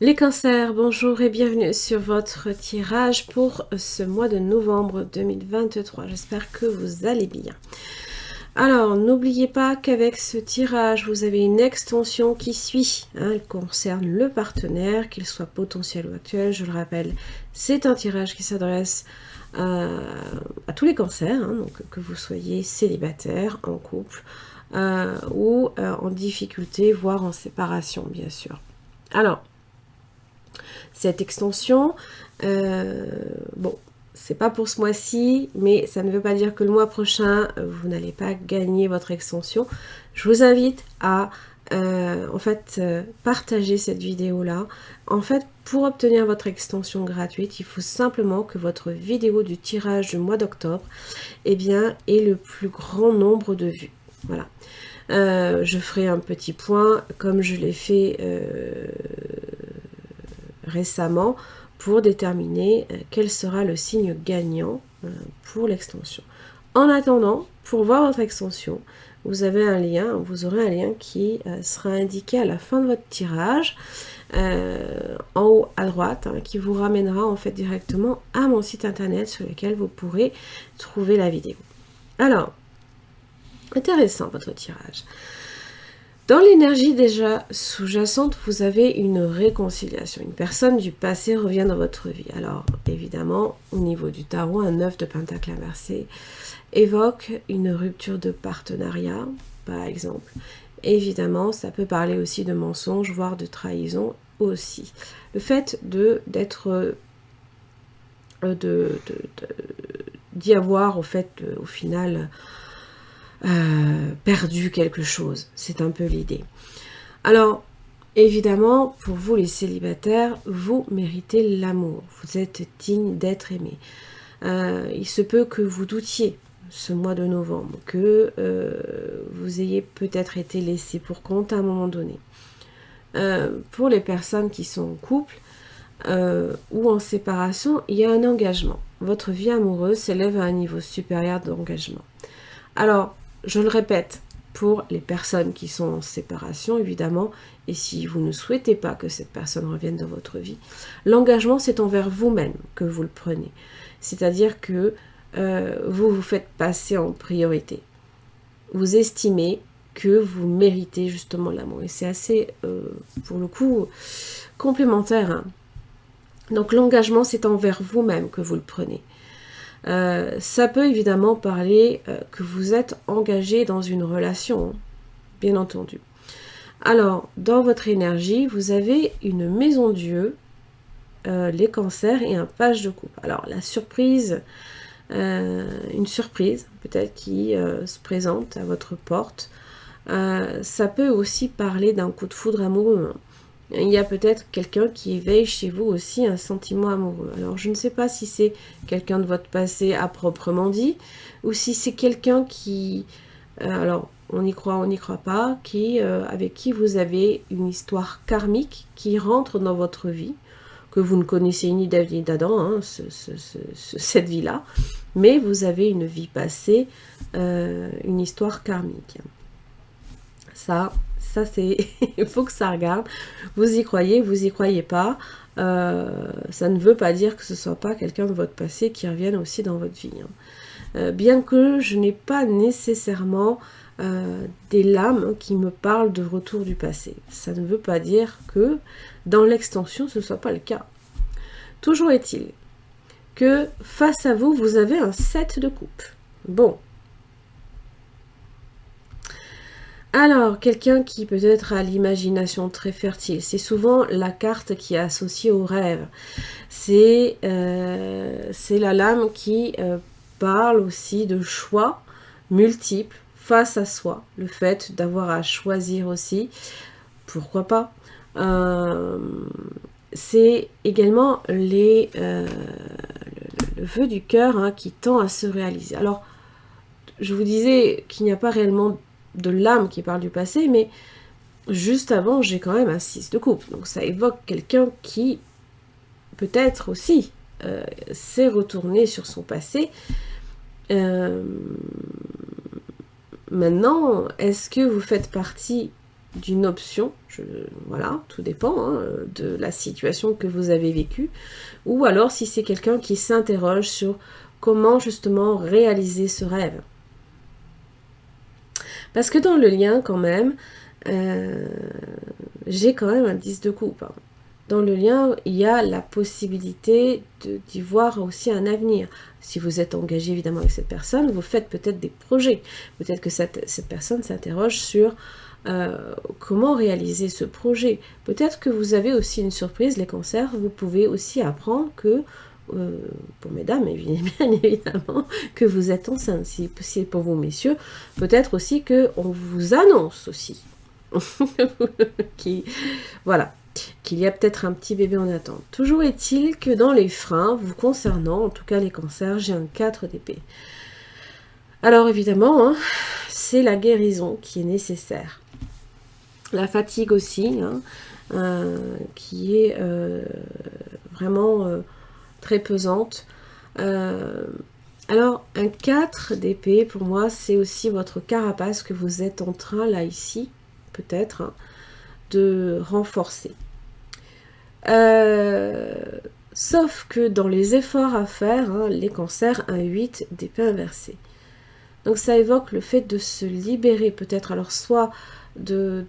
Les cancers, bonjour et bienvenue sur votre tirage pour ce mois de novembre 2023. J'espère que vous allez bien. Alors, n'oubliez pas qu'avec ce tirage, vous avez une extension qui suit. Elle concerne le partenaire, qu'il soit potentiel ou actuel. Je le rappelle, c'est un tirage qui s'adresse à tous les cancers, donc que vous soyez célibataire, en couple ou en difficulté, voire en séparation, bien sûr. Alors, cette extension, bon, c'est pas pour ce mois-ci, mais ça ne veut pas dire que le mois prochain, vous n'allez pas gagner votre extension. Je vous invite à partager cette vidéo-là. En fait, pour obtenir votre extension gratuite, il faut simplement que votre vidéo du tirage du mois d'octobre ait le plus grand nombre de vues. Voilà. Je ferai un petit point, comme je l'ai fait récemment, pour déterminer quel sera le signe gagnant pour l'extension. En attendant, pour voir votre extension, vous aurez un lien qui sera indiqué à la fin de votre tirage, en haut à droite, qui vous ramènera en fait directement à mon site internet sur lequel vous pourrez trouver la vidéo. Alors, intéressant votre tirage. Dans l'énergie déjà sous-jacente, vous avez une réconciliation. Une personne du passé revient dans votre vie. Alors, évidemment, au niveau du tarot, un 9 de pentacle inversé évoque une rupture de partenariat, par exemple. Évidemment, ça peut parler aussi de mensonge, voire de trahison aussi. Le fait d'y avoir, au final, perdu quelque chose. C'est un peu l'idée. Alors, évidemment, pour vous les célibataires, vous méritez l'amour. Vous êtes digne d'être aimé. Il se peut que vous doutiez ce mois de novembre, que vous ayez peut-être été laissé pour compte à un moment donné. Pour les personnes qui sont en couple ou en séparation, il y a un engagement. Votre vie amoureuse s'élève à un niveau supérieur d'engagement. Alors, je le répète, pour les personnes qui sont en séparation, évidemment, et si vous ne souhaitez pas que cette personne revienne dans votre vie, l'engagement, c'est envers vous-même que vous le prenez. C'est-à-dire que vous vous faites passer en priorité. Vous estimez que vous méritez justement l'amour. Et c'est assez, pour le coup, complémentaire. Donc l'engagement, c'est envers vous-même que vous le prenez. Ça peut évidemment parler que vous êtes engagé dans une relation, bien entendu. Alors, dans votre énergie, vous avez une maison Dieu, les cancers et un page de coupe. Alors, la surprise, une surprise peut-être qui se présente à votre porte, ça peut aussi parler d'un coup de foudre amoureux. Il y a peut-être quelqu'un qui éveille chez vous aussi un sentiment amoureux. Alors, je ne sais pas si c'est quelqu'un de votre passé à proprement dit, ou si c'est quelqu'un qui... alors, on y croit, on n'y croit pas, avec qui vous avez une histoire karmique qui rentre dans votre vie, que vous ne connaissez ni d'Ève ni d'Adam, cette vie-là, mais vous avez une vie passée, une histoire karmique. Ça c'est, il faut que ça regarde. Vous y croyez pas. Ça ne veut pas dire que ce ne soit pas quelqu'un de votre passé qui revienne aussi dans votre vie. Bien que je n'ai pas nécessairement des lames qui me parlent de retour du passé. Ça ne veut pas dire que dans l'extension, ce ne soit pas le cas. Toujours est-il que face à vous, vous avez un 7 de coupe. Bon. Alors, quelqu'un qui peut-être a l'imagination très fertile, c'est souvent la carte qui est associée au rêve. C'est la lame qui parle aussi de choix multiples face à soi. Le fait d'avoir à choisir aussi, pourquoi pas. C'est également le vœu du cœur qui tend à se réaliser. Alors, je vous disais qu'il n'y a pas réellement de l'âme qui parle du passé, mais juste avant, j'ai quand même un 6 de coupe. Donc ça évoque quelqu'un qui, peut-être aussi, s'est retourné sur son passé. Maintenant, est-ce que vous faites partie d'une option, voilà, tout dépend hein, de la situation que vous avez vécue, ou alors si c'est quelqu'un qui s'interroge sur comment justement réaliser ce rêve. Parce que dans le lien quand même, j'ai quand même un 10 de coupe. Hein. Dans le lien, il y a la possibilité d'y voir aussi un avenir. Si vous êtes engagé évidemment avec cette personne, vous faites peut-être des projets. Peut-être que cette personne s'interroge sur comment réaliser ce projet. Peut-être que vous avez aussi une surprise, les cancers, vous pouvez aussi apprendre que, pour mesdames bien évidemment, que vous êtes enceinte. Si possible pour vous messieurs, peut-être aussi qu'on vous annonce aussi. Voilà. Qu'il y a peut-être un petit bébé en attente. Toujours est-il que dans les freins, vous concernant, en tout cas les cancers, j'ai un 4 d'épée. Alors évidemment, hein, c'est la guérison qui est nécessaire. La fatigue aussi, hein, qui est vraiment très pesante. Alors, un 4 d'épée, pour moi, c'est aussi votre carapace que vous êtes en train, là, ici, peut-être, hein, de renforcer. Sauf que dans les efforts à faire, hein, les cancers, un 8 d'épée inversée. Donc ça évoque le fait de se libérer peut-être, alors soit des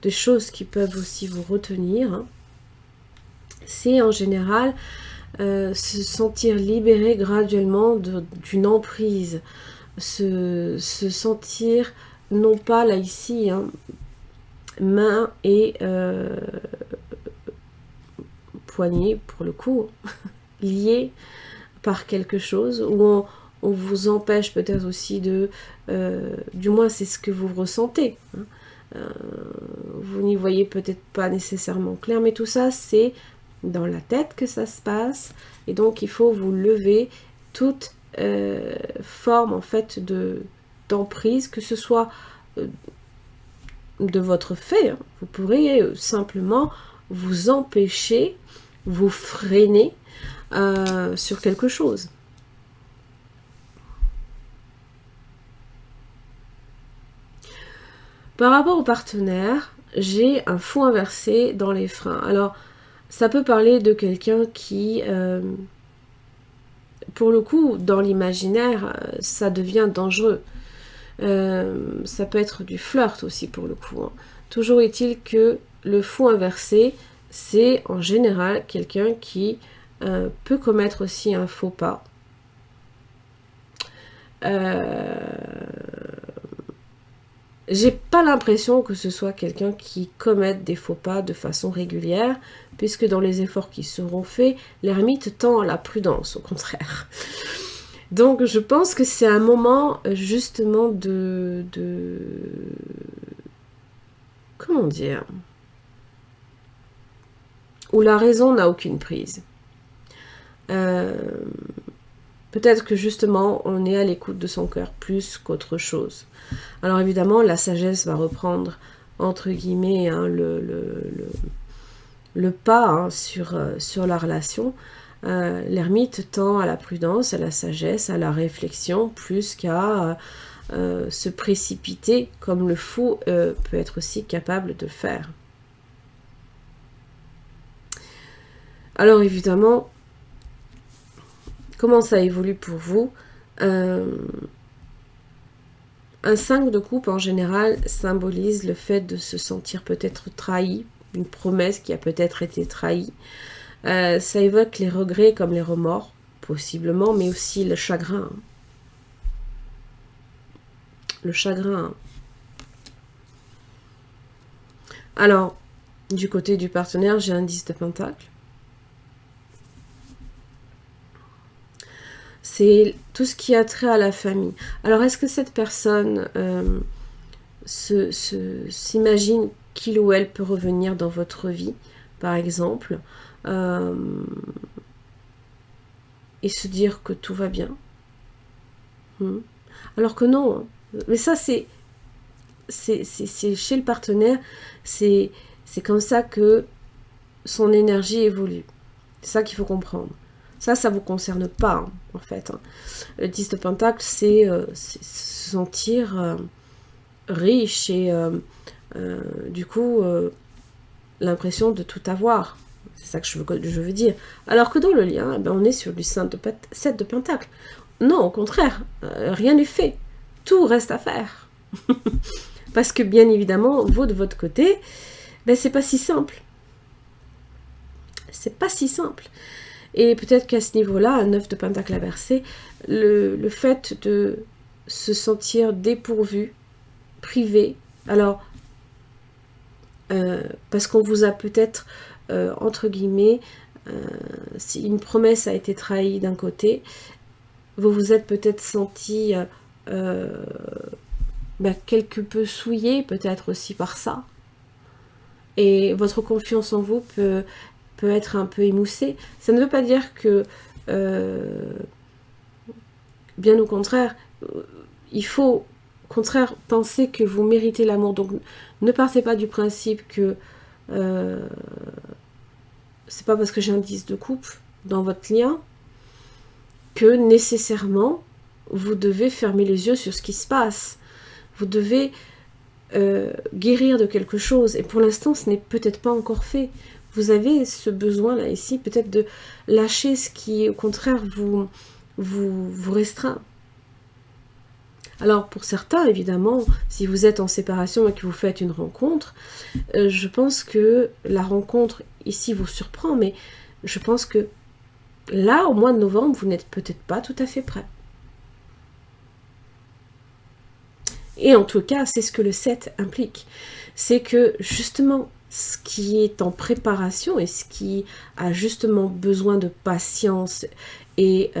choses qui peuvent aussi vous retenir, hein. C'est en général se sentir libéré graduellement d'une emprise, se sentir, non pas là ici, hein, main et poignet pour le coup, lié par quelque chose, où on vous empêche peut-être aussi de, du moins c'est ce que vous ressentez, hein. Vous n'y voyez peut-être pas nécessairement clair, mais tout ça c'est dans la tête que ça se passe, et donc il faut vous lever toute forme en fait d'emprise, que ce soit de votre fait, hein. Vous pourriez simplement vous empêcher, vous freiner sur quelque chose. Par rapport au partenaire, j'ai un fou inversé dans les freins. Alors, ça peut parler de quelqu'un qui, pour le coup, dans l'imaginaire, ça devient dangereux. Ça peut être du flirt aussi pour le coup, hein. Toujours est-il que le fou inversé, c'est en général quelqu'un qui peut commettre aussi un faux pas. J'ai pas l'impression que ce soit quelqu'un qui commette des faux pas de façon régulière, puisque dans les efforts qui seront faits, l'ermite tend à la prudence, au contraire. Donc je pense que c'est un moment justement de... Comment dire? Où la raison n'a aucune prise. Peut-être que justement on est à l'écoute de son cœur plus qu'autre chose. Alors évidemment la sagesse va reprendre entre guillemets hein, le pas hein, sur la relation. L'ermite tend à la prudence, à la sagesse, à la réflexion plus qu'à se précipiter comme le fou peut être aussi capable de faire. Alors évidemment, comment ça évolue pour vous? Un 5 de coupe en général symbolise le fait de se sentir peut-être trahi, une promesse qui a peut-être été trahie. Ça évoque les regrets comme les remords, possiblement, mais aussi le chagrin. Le chagrin. Alors, du côté du partenaire, j'ai un 10 de pentacle. C'est tout ce qui a trait à la famille. Alors, est-ce que cette personne s'imagine qu'il ou elle peut revenir dans votre vie, par exemple, et se dire que tout va bien? Alors que non. Hein. Mais ça, c'est chez le partenaire, c'est comme ça que son énergie évolue. C'est ça qu'il faut comprendre. Ça ne vous concerne pas, hein, en fait. Hein. Le 10 de pentacle, c'est se sentir riche et Du coup, l'impression de tout avoir. C'est ça que je veux dire. Alors que dans le lien, ben, on est sur du 7 de Pentacle. Non, au contraire, rien n'est fait. Tout reste à faire. Parce que bien évidemment, vous de votre côté, ben, c'est pas si simple. C'est pas si simple. Et peut-être qu'à ce niveau-là, un 9 de Pentacle inversé, le fait de se sentir dépourvu, privé, alors, parce qu'on vous a peut-être, entre guillemets, si une promesse a été trahie d'un côté, vous vous êtes peut-être senti quelque peu souillé, peut-être aussi par ça. Et votre confiance en vous peut être un peu émoussée. Ça ne veut pas dire que, bien au contraire, il faut au contraire penser que vous méritez l'amour. Donc ne partez pas du principe que c'est pas parce que j'ai un 10 de coupe dans votre lien que nécessairement vous devez fermer les yeux sur ce qui se passe. Vous devez guérir de quelque chose. Et pour l'instant, ce n'est peut-être pas encore fait. Vous avez ce besoin-là ici, peut-être de lâcher ce qui, au contraire, vous restreint. Alors, pour certains, évidemment, si vous êtes en séparation et que vous faites une rencontre, je pense que la rencontre, ici, vous surprend, mais je pense que là, au mois de novembre, vous n'êtes peut-être pas tout à fait prêt. Et en tout cas, c'est ce que le 7 implique. C'est que, justement, ce qui est en préparation et ce qui a justement besoin de patience et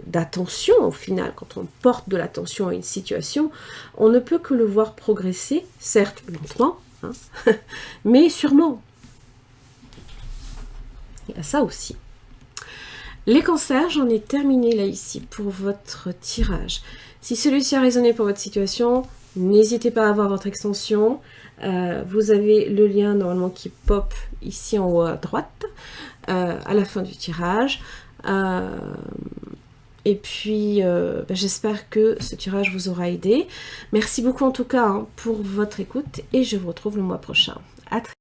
d'attention, au final, quand on porte de l'attention à une situation, on ne peut que le voir progresser, certes lentement, hein, mais sûrement. Il y a ça aussi. Les cancers, j'en ai terminé là ici pour votre tirage. Si celui-ci a résonné pour votre situation, n'hésitez pas à avoir votre extension. Vous avez le lien normalement qui pop ici en haut à droite, à la fin du tirage. Et puis, j'espère que ce tirage vous aura aidé. Merci beaucoup en tout cas pour votre écoute et je vous retrouve le mois prochain. À très